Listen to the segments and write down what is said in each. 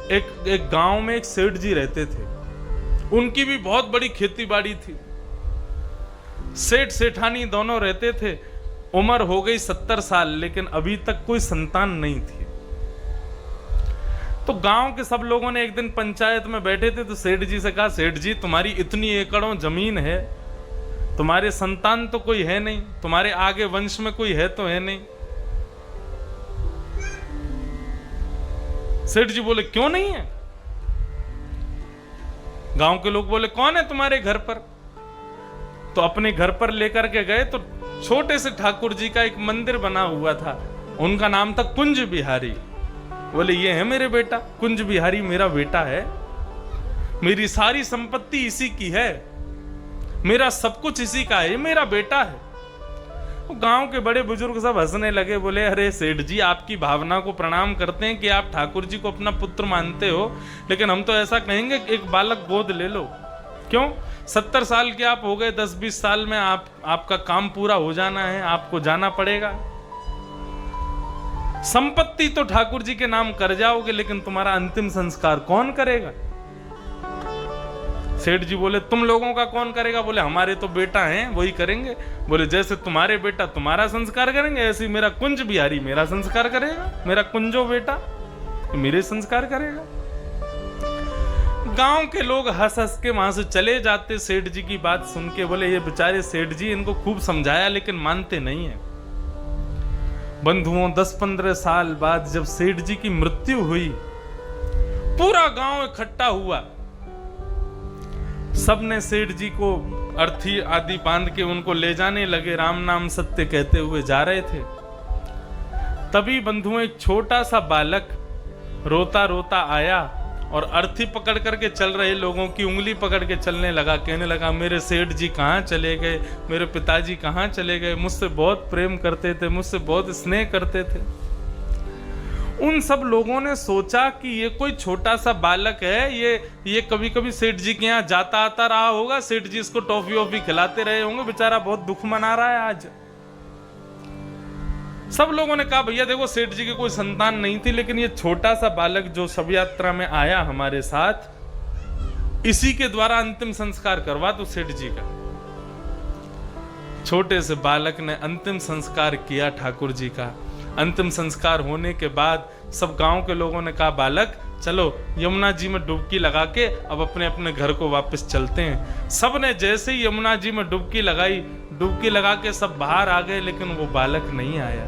एक गांव में एक सेठ जी रहते थे। उनकी भी बहुत बड़ी खेती बाड़ी थी। सेठ सेठानी दोनों रहते थे। उम्र हो गई 70 साल, लेकिन अभी तक कोई संतान नहीं थी। तो गांव के सब लोगों ने एक दिन पंचायत में बैठे थे, तो सेठ जी से कहा, सेठ जी तुम्हारी इतनी एकड़ों जमीन है, तुम्हारे संतान तो कोई है नहीं, तुम्हारे आगे वंश में कोई है तो है नहीं। सेठ जी बोले, क्यों नहीं है? गांव के लोग बोले, कौन है तुम्हारे घर पर? तो अपने घर पर लेकर के गए तो छोटे से ठाकुर जी का एक मंदिर बना हुआ था। उनका नाम था कुंज बिहारी। बोले, ये है मेरे बेटा, कुंज बिहारी मेरा बेटा है, मेरी सारी संपत्ति इसी की है, मेरा सब कुछ इसी का है, ये मेरा बेटा है। तो गांव के बड़े बुजुर्ग सब हंसने लगे। बोले, अरे सेठ जी, आपकी भावना को प्रणाम करते हैं कि आप ठाकुर जी को अपना पुत्र मानते हो, लेकिन हम तो ऐसा कहेंगे कि एक बालक गोद ले लो। क्यों? 70 साल के आप हो गए, 10-20 साल में आपका काम पूरा हो जाना है, आपको जाना पड़ेगा। संपत्ति तो ठाकुर जी के नाम कर जाओगे, लेकिन तुम्हारा अंतिम संस्कार कौन करेगा? सेठ जी बोले, तुम लोगों का कौन करेगा? बोले, हमारे तो बेटा हैं, वही करेंगे। बोले, जैसे तुम्हारे बेटा तुम्हारा संस्कार करेंगे, ऐसे मेरा कुंज बिहारी मेरा संस्कार करेगा, मेरा कुंजो बेटा मेरे संस्कार करेगा। गांव के लोग हंस हंस के वहां से चले जाते सेठ जी की बात सुन के। बोले, ये बेचारे सेठ जी, इनको खूब समझाया लेकिन मानते नहीं है। बंधुओं, 10-15 साल बाद जब सेठ जी की मृत्यु हुई, पूरा गांव इकट्ठा हुआ। सबने सेठ जी को अर्थी आदि बांध के उनको ले जाने लगे, राम नाम सत्य कहते हुए जा रहे थे। तभी बंधुओं, एक छोटा सा बालक रोता रोता आया और अर्थी पकड़ करके चल रहे लोगों की उंगली पकड़ के चलने लगा। कहने लगा, मेरे सेठ जी कहाँ चले गए, मेरे पिताजी कहाँ चले गए, मुझसे बहुत प्रेम करते थे, मुझसे बहुत स्नेह करते थे। उन सब लोगों ने सोचा कि ये कोई छोटा सा बालक है, ये कभी कभी सेठ जी के यहाँ जाता आता रहा होगा, सेठ जी इसको टॉफी वॉफी खिलाते रहे होंगे, बेचारा बहुत दुख मना रहा है आज। सब लोगों ने कहा, भैया देखो, सेठ जी की कोई संतान नहीं थी, लेकिन ये छोटा सा बालक जो शव यात्रा में आया हमारे साथ, इसी के द्वारा अंतिम संस्कार करवा दो सेठ जी का। छोटे से बालक ने अंतिम संस्कार किया ठाकुर जी का। अंतिम संस्कार होने के बाद सब गांव के लोगों ने कहा, बालक चलो यमुना जी में डुबकी लगा के अब अपने अपने घर को वापस चलते हैं। सब ने जैसे ही यमुना जी में डुबकी लगाई, डुबकी लगा के सब बाहर आ गए, लेकिन वो बालक नहीं आया।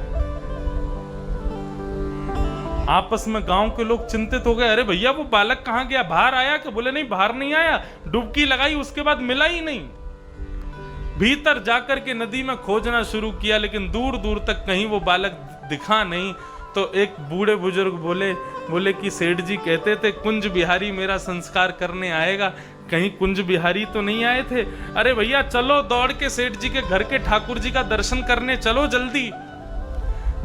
आपस में गांव के लोग चिंतित हो गए, अरे भैया वो बालक कहाँ गया, बाहर आया क्या? बोले, नहीं, बाहर नहीं आया, डुबकी लगाई उसके बाद मिला ही नहीं। भीतर जाकर के नदी में खोजना शुरू किया, लेकिन दूर दूर तक कहीं वो बालक दिखा नहीं। तो एक बूढ़े बुजुर्ग बोले कि सेठ जी कहते थे कुंज बिहारी मेरा संस्कार करने आएगा, कहीं कुंज बिहारी तो नहीं आए थे? अरे भैया चलो, दौड़ के सेठ जी के घर के ठाकुर जी का दर्शन करने चलो जल्दी।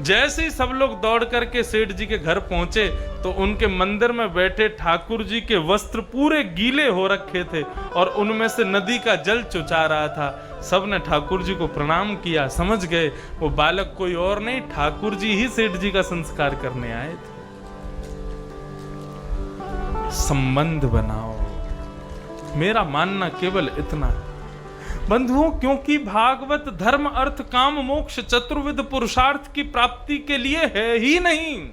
जैसे ही सब लोग दौड़ करके सेठ जी के घर पहुंचे तो उनके मंदिर में बैठे ठाकुर जी के वस्त्र पूरे गीले हो रखे थे और उनमें से नदी का जल चुचा रहा था। सब ने ठाकुर जी को प्रणाम किया, समझ गए वो बालक कोई और नहीं, ठाकुर जी ही सेठ जी का संस्कार करने आए थे। संबंध बनाओ, मेरा मानना केवल इतना है बंधुओं, क्योंकि भागवत धर्म अर्थ काम मोक्ष चतुर्विध पुरुषार्थ की प्राप्ति के लिए है ही नहीं।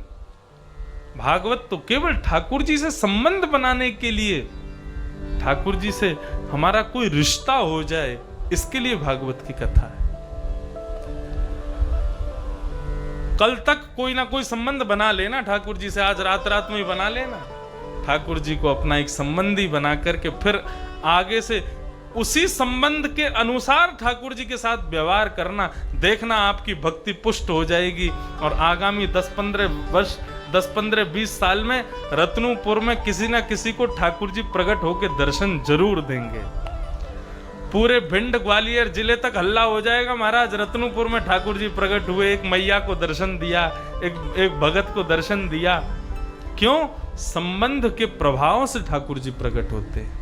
भागवत तो केवल ठाकुर जी से संबंध बनाने के लिए, ठाकुर जी से हमारा कोई रिश्ता हो जाए, इसके लिए भागवत की कथा है। कल तक कोई ना कोई संबंध बना लेना ठाकुर जी से, आज रात रात में ही बना लेना। ठाकुर जी को अपना एक संबंधी बना करके फिर आगे से उसी संबंध के अनुसार ठाकुर जी के साथ व्यवहार करना, देखना आपकी भक्ति पुष्ट हो जाएगी। और आगामी 10-15-20 साल में रत्नपुर में किसी ना किसी को ठाकुर जी प्रकट होकर दर्शन जरूर देंगे। पूरे भिंड ग्वालियर जिले तक हल्ला हो जाएगा, महाराज रत्नपुर में ठाकुर जी प्रकट हुए, एक मैया को दर्शन दिया, एक भगत को दर्शन दिया। क्यों? संबंध के प्रभाव से ठाकुर जी प्रकट होते हैं।